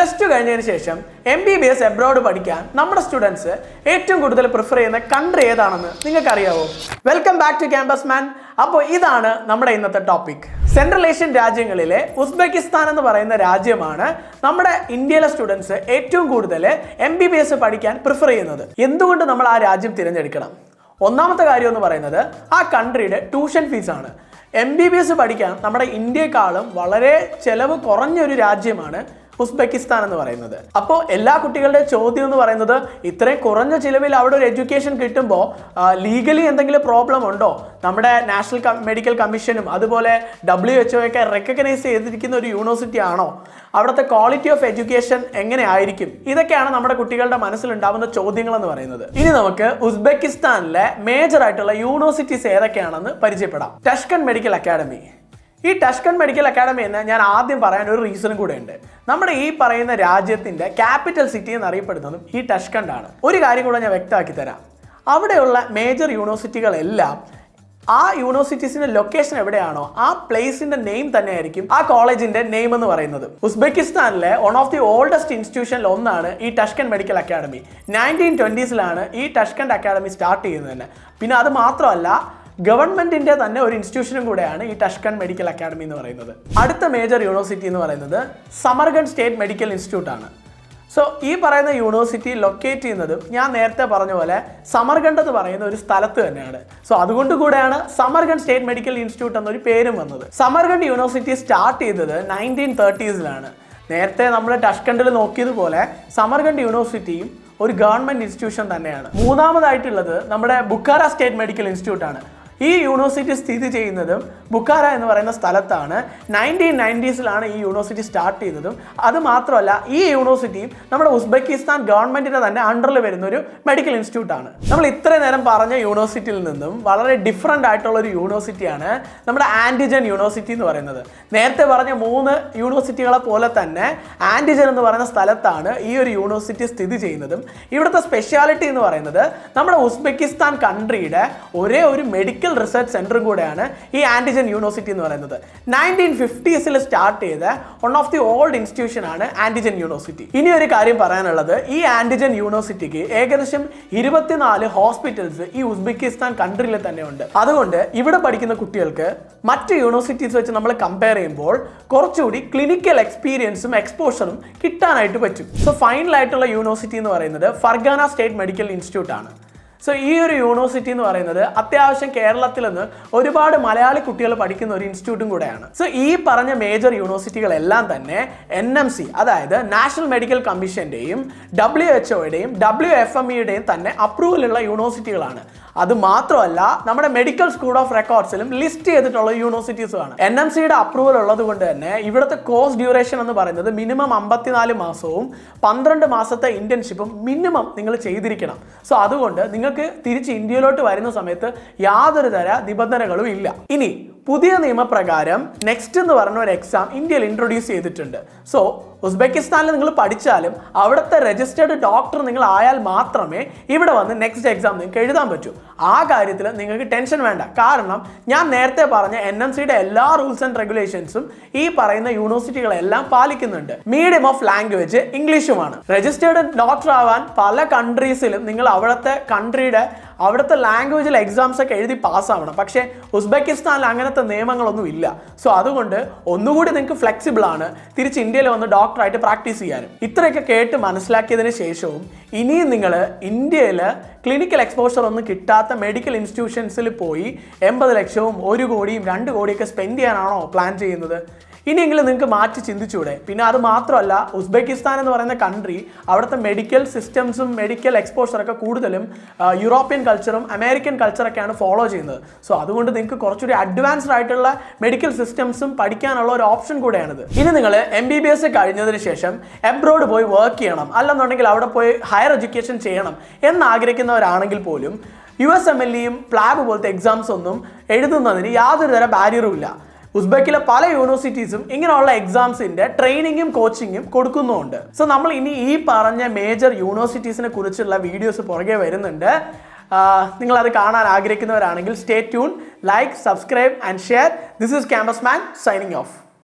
Plus two കഴിഞ്ഞതിന് ശേഷം MBBS abroad പഠിക്കാൻ നമ്മുടെ സ്റ്റുഡൻസ് ഏറ്റവും കൂടുതൽ പ്രിഫർ ചെയ്യുന്ന കൺട്രി ഏതാണെന്ന് നിങ്ങൾക്ക് അറിയാവോ? വെൽക്കം ബാക്ക് ടു ക്യാമ്പസ് മാൻ. അപ്പോൾ ഇതാണ് നമ്മുടെ ഇന്നത്തെ ടോപ്പിക്. സെൻട്രൽ ഏഷ്യൻ രാജ്യങ്ങളിലെ ഉസ്ബെക്കിസ്ഥാൻ എന്ന് പറയുന്ന രാജ്യമാണ് നമ്മുടെ ഇന്ത്യയിലെ സ്റ്റുഡൻസ് ഏറ്റവും കൂടുതൽ MBBS പഠിക്കാൻ പ്രിഫർ ചെയ്യുന്നത്. എന്തുകൊണ്ട് നമ്മൾ ആ രാജ്യം തിരഞ്ഞെടുക്കണം? ഒന്നാമത്തെ കാര്യം എന്ന് പറയുന്നത് ആ കൺട്രിയുടെ ട്യൂഷൻ ഫീസാണ്. MBBS പഠിക്കാൻ നമ്മുടെ ഇന്ത്യയെക്കാളും വളരെ ചെലവ് കുറഞ്ഞൊരു രാജ്യമാണ് ഉസ്ബെക്കിസ്ഥാൻ എന്ന് പറയുന്നത്. അപ്പോൾ എല്ലാ കുട്ടികളുടെ ചോദ്യം എന്ന് പറയുന്നത് ഇത്രയും കുറഞ്ഞ ചിലവിൽ അവിടെ ഒരു എഡ്യൂക്കേഷൻ കിട്ടുമ്പോൾ ലീഗലി എന്തെങ്കിലും പ്രോബ്ലം ഉണ്ടോ? നമ്മുടെ നാഷണൽ മെഡിക്കൽ കമ്മീഷനും അതുപോലെ WHO ഒക്കെ റെക്കഗ്നൈസ് ചെയ്തിരിക്കുന്ന ഒരു യൂണിവേഴ്സിറ്റി ആണോ? അവിടുത്തെ ക്വാളിറ്റി ഓഫ് എഡ്യൂക്കേഷൻ എങ്ങനെ ആയിരിക്കും? ഇതൊക്കെയാണ് നമ്മുടെ കുട്ടികളുടെ മനസ്സിലുണ്ടാവുന്ന ചോദ്യങ്ങൾ എന്ന് പറയുന്നത്. ഇനി നമുക്ക് ഉസ്ബെക്കിസ്ഥാനിലെ മേജർ ആയിട്ടുള്ള യൂണിവേഴ്സിറ്റീസ് ഏതൊക്കെയാണെന്ന് പരിചയപ്പെടാം. ടഷ്കൻ മെഡിക്കൽ അക്കാഡമി. ഈ ടഷ്കൻ മെഡിക്കൽ അക്കാഡമി എന്ന് ഞാൻ ആദ്യം പറയാൻ ഒരു റീസണും കൂടെ ഉണ്ട്. നമ്മുടെ ഈ പറയുന്ന രാജ്യത്തിൻ്റെ ക്യാപിറ്റൽ സിറ്റി എന്നറിയപ്പെടുന്നതും ഈ ടഷ്കണ്ടാണ്. ഒരു കാര്യം കൂടെ ഞാൻ വ്യക്തമാക്കി തരാം. അവിടെയുള്ള മേജർ യൂണിവേഴ്സിറ്റികളെല്ലാം ആ യൂണിവേഴ്സിറ്റീസിന്റെ ലൊക്കേഷൻ എവിടെയാണോ ആ പ്ലേസിന്റെ നെയിം തന്നെയായിരിക്കും ആ കോളേജിന്റെ നെയിം എന്ന് പറയുന്നത്. ഉസ്ബെക്കിസ്ഥാനിലെ വൺ ഓഫ് ദി ഓൾഡസ്റ്റ് ഇൻസ്റ്റിറ്റ്യൂഷനിൽ ഒന്നാണ് ഈ ടഷ്കൻ മെഡിക്കൽ അക്കാഡമി. 1920s ഈ ടഷ്കൻ അക്കാഡമി സ്റ്റാർട്ട് ചെയ്യുന്നത് തന്നെ. പിന്നെ അത് മാത്രമല്ല, ഗവൺമെന്റിന്റെ തന്നെ ഒരു ഇൻസ്റ്റിറ്റ്യൂഷനും കൂടെയാണ് ഈ ടഷ്കൻ മെഡിക്കൽ അക്കാഡമി എന്ന് പറയുന്നത്. അടുത്ത മേജർ യൂണിവേഴ്സിറ്റി എന്ന് പറയുന്നത് സമർഖണ്ഡ് സ്റ്റേറ്റ് മെഡിക്കൽ ഇൻസ്റ്റിറ്റ്യൂട്ട് ആണ്. സോ ഈ പറയുന്ന യൂണിവേഴ്സിറ്റി ലൊക്കേറ്റ് ചെയ്യുന്നതും ഞാൻ നേരത്തെ പറഞ്ഞ പോലെ സമർഖണ്ഡ് എന്ന് പറയുന്ന ഒരു സ്ഥലത്ത് തന്നെയാണ്. സോ അതുകൊണ്ട് കൂടെയാണ് സമർഖണ്ഡ് സ്റ്റേറ്റ് മെഡിക്കൽ ഇൻസ്റ്റിറ്റ്യൂട്ട് എന്നൊരു പേരും വന്നത്. സമർഖണ്ഡ് യൂണിവേഴ്സിറ്റി സ്റ്റാർട്ട് ചെയ്തത് 1930s. നേരത്തെ നമ്മൾ ടഷ്കണ്ടിൽ നോക്കിയതുപോലെ സമർഖണ്ഡ് യൂണിവേഴ്സിറ്റിയും ഒരു ഗവൺമെന്റ് ഇൻസ്റ്റിറ്റ്യൂഷൻ തന്നെയാണ്. മൂന്നാമതായിട്ടുള്ളത് നമ്മുടെ ബുഖാറ സ്റ്റേറ്റ് മെഡിക്കൽ ഇൻസ്റ്റിറ്റ്യൂട്ട് ആണ്. ഈ യൂണിവേഴ്സിറ്റി സ്ഥിതി ചെയ്യുന്നതും ബുഖാറ എന്ന് പറയുന്ന സ്ഥലത്താണ്. 1990s ഈ യൂണിവേഴ്സിറ്റി സ്റ്റാർട്ട് ചെയ്തതും. അത് മാത്രമല്ല, ഈ യൂണിവേഴ്സിറ്റിയും നമ്മുടെ ഉസ്ബെക്കിസ്ഥാൻ ഗവൺമെന്റിന്റെ തന്നെ അണ്ടറിൽ വരുന്ന ഒരു മെഡിക്കൽ ഇൻസ്റ്റിറ്റ്യൂട്ട് ആണ്. നമ്മൾ ഇത്രയും നേരം പറഞ്ഞ യൂണിവേഴ്സിറ്റിയിൽ നിന്നും വളരെ ഡിഫറെൻ്റ് ആയിട്ടുള്ള ഒരു യൂണിവേഴ്സിറ്റിയാണ് നമ്മുടെ ആൻറ്റിജൻ യൂണിവേഴ്സിറ്റി എന്ന് പറയുന്നത്. നേരത്തെ പറഞ്ഞ 3 യൂണിവേഴ്സിറ്റികളെ പോലെ തന്നെ ആൻറ്റിജൻ എന്ന് പറയുന്ന സ്ഥലത്താണ് ഈ ഒരു യൂണിവേഴ്സിറ്റി സ്ഥിതി ചെയ്യുന്നതും. ഇവിടുത്തെ സ്പെഷ്യാലിറ്റി എന്ന് പറയുന്നത് നമ്മുടെ ഉസ്ബെക്കിസ്ഥാൻ കൺട്രിയുടെ ഒരേ ഒരു മെഡിക്കൽ റിസർച്ച് സെന്ററും കൂടെയാണ് ഈ ആൻറ്റിജൻ യൂണിവേഴ്സിറ്റി എന്ന് പറയുന്നത്. 1950s സ്റ്റാർട്ട് ചെയ്ത one of the old institution ആണ് ആൻറ്റിജൻ യൂണിവേഴ്സിറ്റി. ഇനി ഒരു കാര്യം പറയാനുള്ളത്, ഈ ആൻറ്റിജൻ യൂണിവേഴ്സിറ്റിക്ക് ഏകദേശം 24 ഹോസ്പിറ്റൽസ് ഈ ഉസ്ബെക്കിസ്ഥാൻ കൺട്രിയിൽ തന്നെ ഉണ്ട്. അതുകൊണ്ട് ഇവിടെ പഠിക്കുന്ന കുട്ടികൾക്ക് മറ്റ് യൂണിവേഴ്സിറ്റീസ് വെച്ച് നമ്മൾ കമ്പയർ ചെയ്യുമ്പോൾ കുറച്ചുകൂടി ക്ലിനിക്കൽ എക്സ്പീരിയൻസും എക്സ്പോഷറും കിട്ടാനായിട്ട് പറ്റും. സോ ഫൈനലായിട്ടുള്ള യൂണിവേഴ്സിറ്റി എന്ന് പറയുന്നത് ഫർഗാന സ്റ്റേറ്റ് മെഡിക്കൽ ഇൻസ്റ്റിറ്റ്യൂട്ട് ആണ്. സോ ഈ ഒരു യൂണിവേഴ്സിറ്റി എന്ന് പറയുന്നത് അത്യാവശ്യം കേരളത്തിൽ നിന്ന് ഒരുപാട് മലയാളി കുട്ടികൾ പഠിക്കുന്ന ഒരു ഇൻസ്റ്റിറ്റ്യൂട്ടും കൂടെയാണ്. സോ ഈ പറഞ്ഞ മേജർ യൂണിവേഴ്സിറ്റികളെല്ലാം തന്നെ NMC, അതായത് നാഷണൽ മെഡിക്കൽ കമ്മീഷന്റെയും WHO-യുടെയും WFME-യുടെയും തന്നെ അപ്രൂവലുള്ള യൂണിവേഴ്സിറ്റികളാണ്. അത് മാത്രമല്ല, നമ്മുടെ മെഡിക്കൽ സ്കൂൾ ഓഫ് റെക്കോർഡ്സിലും ലിസ്റ്റ് ചെയ്തിട്ടുള്ള യൂണിവേഴ്സിറ്റീസുമാണ്. NMC-യുടെ അപ്രൂവൽ ഉള്ളത് കൊണ്ട് തന്നെ ഇവിടുത്തെ കോഴ്സ് ഡ്യൂറേഷൻ എന്ന് പറയുന്നത് മിനിമം 54 മാസവും 12 മാസത്തെ ഇന്റേൺഷിപ്പും മിനിമം നിങ്ങൾ ചെയ്തിരിക്കണം. സോ അതുകൊണ്ട് നിങ്ങൾക്ക് തിരിച്ച് ഇന്ത്യയിലോട്ട് വരുന്ന സമയത്ത് യാതൊരു തര നിബന്ധനകളും ഇല്ല. ഇനി പുതിയ നിയമപ്രകാരം നെക്സ്റ്റ് എന്ന് പറഞ്ഞ ഒരു എക്സാം ഇന്ത്യയിൽ ഇൻട്രൊഡ്യൂസ് ചെയ്തിട്ടുണ്ട്. സോ ഉസ്ബെക്കിസ്ഥാനിൽ നിങ്ങൾ പഠിച്ചാലും അവിടുത്തെ രജിസ്റ്റേർഡ് ഡോക്ടർ നിങ്ങൾ ആയാൽ മാത്രമേ ഇവിടെ വന്ന് നെക്സ്റ്റ് എക്സാം നിങ്ങൾക്ക് എഴുതാൻ പറ്റൂ. ആ കാര്യത്തിൽ നിങ്ങൾക്ക് ടെൻഷൻ വേണ്ട. കാരണം ഞാൻ നേരത്തെ പറഞ്ഞ NMC-യുടെ എല്ലാ റൂൾസ് ആൻഡ് റെഗുലേഷൻസും ഈ പറയുന്ന യൂണിവേഴ്സിറ്റികളെല്ലാം പാലിക്കുന്നുണ്ട്. മീഡിയം ഓഫ് ലാംഗ്വേജ് ഇംഗ്ലീഷുമാണ്. രജിസ്റ്റേർഡ് ഡോക്ടർ ആവാൻ പല കൺട്രീസിലും നിങ്ങൾ അവിടുത്തെ ലാംഗ്വേജിൽ എക്സാംസ് ഒക്കെ എഴുതി പാസ്സാവണം. പക്ഷേ ഉസ്ബെക്കിസ്ഥാനിൽ അങ്ങനത്തെ നിയമങ്ങളൊന്നും ഇല്ല. സോ അതുകൊണ്ട് ഒന്നുകൂടി നിങ്ങൾക്ക് ഫ്ലെക്സിബിൾ ആണ് തിരിച്ച് ഇന്ത്യയിൽ വന്ന് ഡോക്ടറായിട്ട് പ്രാക്ടീസ് ചെയ്യാനും. ഇത്രയൊക്കെ കേട്ട് മനസ്സിലാക്കിയതിന് ശേഷവും ഇനിയും നിങ്ങൾ ഇന്ത്യയിൽ ക്ലിനിക്കൽ എക്സ്പോഷർ ഒന്നും കിട്ടാത്ത മെഡിക്കൽ ഇൻസ്റ്റിറ്റ്യൂഷൻസിൽ പോയി 80 ലക്ഷവും 1 കോടിയും 2 കോടിയൊക്കെ സ്പെൻഡ് ചെയ്യാനാണോ പ്ലാൻ ചെയ്യുന്നത്? ഇനിയെങ്കിലും നിങ്ങൾക്ക് മാറ്റി ചിന്തിച്ചൂടെ? പിന്നെ അത് മാത്രമല്ല, ഉസ്ബെക്കിസ്ഥാൻ എന്ന് പറയുന്ന കൺട്രി അവിടുത്തെ മെഡിക്കൽ സിസ്റ്റംസും മെഡിക്കൽ എക്സ്പോഷറൊക്കെ കൂടുതലും യൂറോപ്യൻ കൾച്ചറും അമേരിക്കൻ കൾച്ചറൊക്കെയാണ് ഫോളോ ചെയ്യുന്നത്. സോ അതുകൊണ്ട് നിങ്ങൾക്ക് കുറച്ചുകൂടി അഡ്വാൻസ്ഡ് ആയിട്ടുള്ള മെഡിക്കൽ സിസ്റ്റംസും പഠിക്കാനുള്ള ഒരു ഓപ്ഷൻ കൂടെയാണിത്. ഇനി നിങ്ങൾ MBBS കഴിഞ്ഞതിന് ശേഷം എബ്രോഡ് പോയി വർക്ക് ചെയ്യണം, അല്ലെന്നുണ്ടെങ്കിൽ അവിടെ പോയി ഹയർ എഡ്യൂക്കേഷൻ ചെയ്യണം എന്നാഗ്രഹിക്കുന്നവരാണെങ്കിൽ പോലും USMLE-യും പ്ലാബ് പോലത്തെ എക്സാംസ് ഒന്നും എഴുതുന്നതിന് യാതൊരു തര ബാരിയറും ഇല്ല. ഉസ്ബെക്കിലെ പല യൂണിവേഴ്സിറ്റീസും ഇങ്ങനെയുള്ള എക്സാംസിന്റെ ട്രെയിനിങ്ങും കോച്ചിങ്ങും കൊടുക്കുന്നുമുണ്ട്. സോ നമ്മൾ ഇനി ഈ പറഞ്ഞ മേജർ യൂണിവേഴ്സിറ്റീസിനെ കുറിച്ചുള്ള വീഡിയോസ് പുറകെ വരുന്നുണ്ട്. നിങ്ങളത് കാണാൻ ആഗ്രഹിക്കുന്നവരാണെങ്കിൽ stay tune, like, subscribe and share. This is campus man signing of.